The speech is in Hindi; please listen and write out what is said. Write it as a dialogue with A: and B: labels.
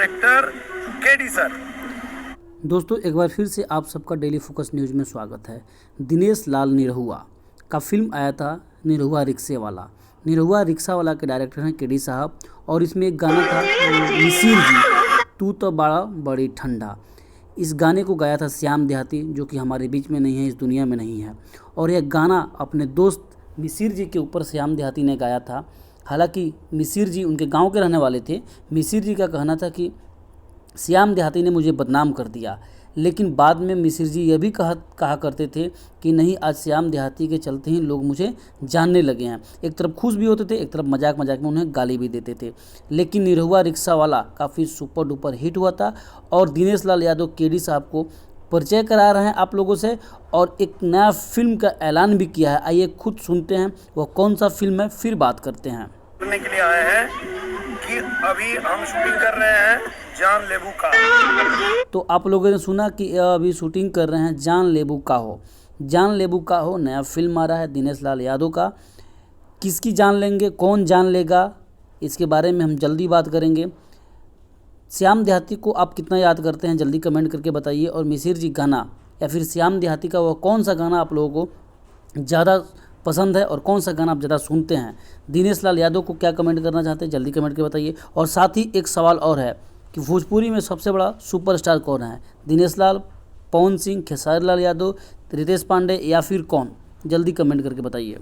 A: Actor KD sir.
B: दोस्तों एक बार फिर से आप सबका डेली फोकस न्यूज़ में स्वागत है। दिनेश लाल निरहुआ का फिल्म आया था निरहुआ रिक्शे वाला। निरहुआ रिक्शा वाला के डायरेक्टर हैं केडी साहब और इसमें एक गाना था मिसिर जी तू तो बड़ा बड़ी ठंडा। इस गाने को गाया था श्याम देहाती जो कि हमारे बीच में नहीं है, इस दुनिया में नहीं है। और यह गाना अपने दोस्त मिसिर जी के ऊपर श्याम देहाती ने गाया था। हालांकि मिसिर जी उनके गांव के रहने वाले थे। मिसिर जी का कहना था कि श्याम देहाती ने मुझे बदनाम कर दिया, लेकिन बाद में मिसिर जी यह भी कहा करते थे कि नहीं, आज श्याम देहाती के चलते ही लोग मुझे जानने लगे हैं। एक तरफ खुश भी होते थे, एक तरफ मजाक मजाक में उन्हें गाली भी देते थे। लेकिन निरहुआ रिक्शा वाला काफ़ी सुपर डुपर हिट हुआ था और दिनेश लाल यादव केडी साहब को परिचय करा रहे हैं आप लोगों से और एक नया फिल्म का ऐलान भी किया है। आइए खुद सुनते हैं वह कौन सा फिल्म है, फिर बात करते हैं।
A: सुनने के लिए आए हैं कि अभी हम शूटिंग कर रहे हैं जान लेबू का।
B: तो आप लोगों ने सुना कि अभी शूटिंग कर रहे हैं जान लेबू का हो। जान लेबू का हो नया फिल्म आ रहा है दिनेश लाल यादव का। किसकी जान लेंगे, कौन जान लेगा, इसके बारे में हम जल्दी बात करेंगे। श्याम देहाती को आप कितना याद करते हैं जल्दी कमेंट करके बताइए। और मिसिर जी गाना या फिर श्याम देहाती का वह कौन सा गाना आप लोगों को ज़्यादा पसंद है और कौन सा गाना आप ज़्यादा सुनते हैं। दिनेश लाल यादव को क्या कमेंट करना चाहते हैं जल्दी कमेंट करके बताइए। और साथ ही एक सवाल और है कि भोजपुरी में सबसे बड़ा सुपरस्टार कौन है, दिनेश लाल, पवन सिंह, खेसारी लाल यादव, रितेश पांडे या फिर कौन? जल्दी कमेंट करके बताइए।